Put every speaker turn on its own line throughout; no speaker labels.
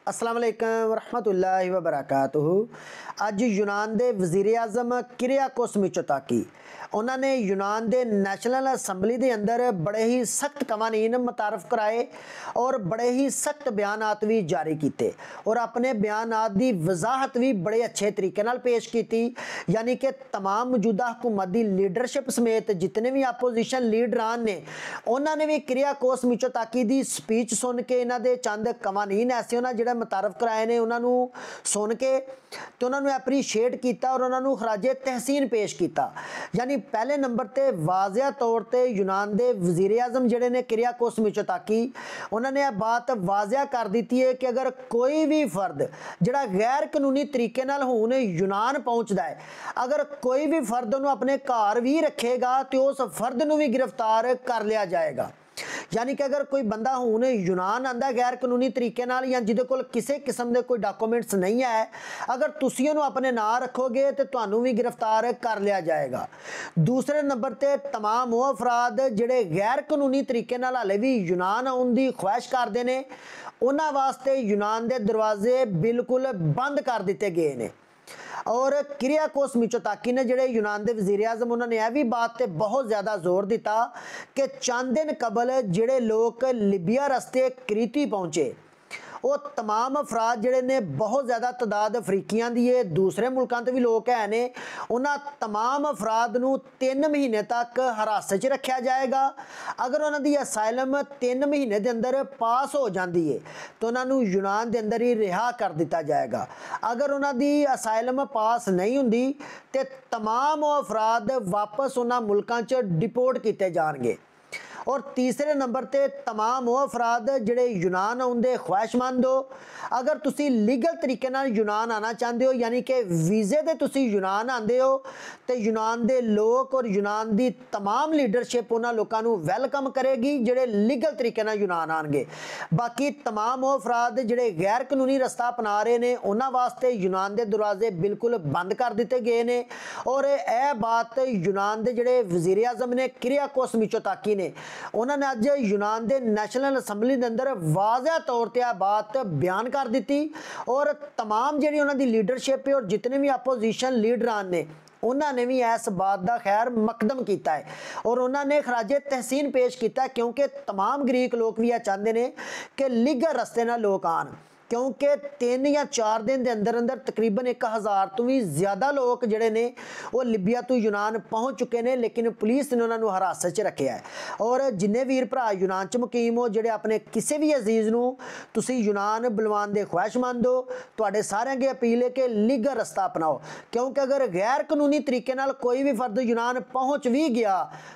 अस्सलाम वालेकुम रहमतुल्लाहि व बरकातुहू। अज यूनान के वज़ीर आज़म किरियाकोस मिचोताकी उन्होंने यूनान के नैशनल असैंबली के अंदर बड़े ही सख्त कवानीन मुतारफ कराए और बड़े ही सख्त बयानात भी जारी किए और अपने बयानात की वजाहत भी बड़े अच्छे तरीके नाल पेश की। यानी कि तमाम मौजूदा हुकूमत की लीडरशिप समेत जितने भी आपोजिशन लीडरान ने उन्होंने भी किरियाकोस मिचोताकी की स्पीच सुन के इन्हों के चंद कवानीन ऐसे उन्होंने जो मुतारफ कराए ने उन्होंने सुन के तो उन्होंने एप्रीशिएट किया और उन्होंने खराजे तहसीन पेश किया। यानी पहले नंबर पर वाजिया तौर पर यूनान के वज़ीर आज़म जोड़े ने किरियाकोस मिचोताकी उन्होंने यह बात वाजिया कर दी है कि अगर कोई भी फर्द जोड़ा गैर कानूनी तरीके नाल हुण यूनान पहुँचता है, अगर कोई भी फर्द उन्होंने अपने घर भी रखेगा तो उस फर्द को भी गिरफ्तार कर लिया जाएगा। यानी कि अगर कोई बंदा हुण यूनान आंदा गैर कानूनी तरीके नाल या जिहदे कोल किसी किस्म के कोई डॉक्यूमेंट्स नहीं है, अगर तुसीं उहनूं अपने नाल रखोगे तो तुहानूं भी गिरफ्तार कर लिया जाएगा। दूसरे नंबर ते तमाम वो अफराद जिहड़े गैर कानूनी तरीके नाल हाले भी यूनान आउण दी ख्वाहिश करदे ने उन्हां वास्ते यूनान दे दरवाजे बिल्कुल बंद कर दिते गए ने। और किरियाकोस मिचोताकी ने जोड़े यूनान के वज़ीर आज़म उन्होंने यह भी बात पर बहुत ज़्यादा जोर दिता कि चंद दिन कबल जोड़े लोग लीबिया रस्ते क्रीती पहुँचे वो तमाम अफराद जोड़े ने बहुत ज़्यादा तादाद अफ्रीकियां दी है, दूसरे मुल्कों के भी लोग हैं ने, उन्होंने तमाम अफराद नूं 3 महीने तक हिरासत च रखा जाएगा। अगर उन्होंने असाइलम 3 महीने के अंदर पास हो जाती है तो उन्होंने यूनान के अंदर ही रिहा कर दिता जाएगा। अगर उन्होंने असाइलम पास नहीं होंदी तो तमाम वो अफराद वापस उन्होंने मुल्कों च डिपोर्ट किए जाएंगे। और तीसरे नंबर ते तमाम वो अफराद जोड़े यूनान आउंदे ख्वाहिशमंद हो, अगर तुसी लीगल तरीके नाल यूनान आना चाहते हो यानी कि वीज़े ते तुसी यूनान आंदे हो तो यूनान दे लोग और यूनान दी तमाम लीडरशिप उन्हां लोकां नूं वेलकम करेगी जोड़े लीगल तरीके नाल यूनान आएंगे। बाकी तमाम वो अफराद जोड़े गैर कानूनी रस्ता अपना रहे हैं उन्हां वास्ते यूनान के दरवाजे बिल्कुल बंद कर दिते गए ने। और यह बात यूनान के जोड़े वज़ीर आज़म ने किरियाकोस मिचोताकी ने उन्होंने अज यूनान के नैशनल असैंबली के अंदर वाज़ह तौर पर बात बयान कर दी और तमाम जी उन्होंने लीडरशिप है और जितने भी अपोजिशन लीडरान ने उन्होंने भी इस बात का खैर मकदम किया है और उन्होंने खराजे तहसीन पेश किया क्योंकि तमाम ग्रीक लोग भी यह चाहते हैं कि लीगल रस्ते नाल लोग आन, क्योंकि 3 या 4 दिन के अंदर अंदर तकरीबन 1000 तो भी ज़्यादा लोग जोड़े ने वो लीबिया तो यूनान पहुँच चुके हैं, लेकिन पुलिस ने उन्होंने हिरासत च रखा है। और जिन्हें वीर भरा यूनान च मुकीम हो जोड़े अपने किसी भी अजीज़ नूं तुसी यूनान बुलवान दे ख्वाहिशमंद हो, तुहाडे सारिਆਂ की अपील है कि लीगल रस्ता अपनाओ, क्योंकि अगर गैर कानूनी तरीके नाल कोई भी फर्द यूनान पहुँच भी गया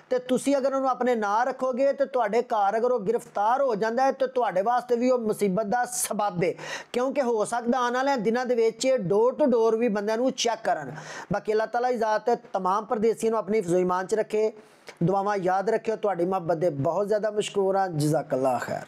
तो तुसी अगर उन्होंने अपने नाल रखोगे तो तुहाडे घर अगर वो गिरफ्तार हो जाता है तो तुहाडे वास्ते भी वो मुसीबत का सबब है, क्योंकि हो सकता आने वाले दिनों के डोर टू डोर भी बंदों चेक करन। बाकी अल्लाह ताला इजाज़त तमाम परदेसियों अपनी हिफ्ज़ो ईमान च रखे, दुआवां याद रखियो। तुहाडी मोहब्बत दे बहुत ज़्यादा मशकूर हाँ। जज़ाकल्लाह खैर।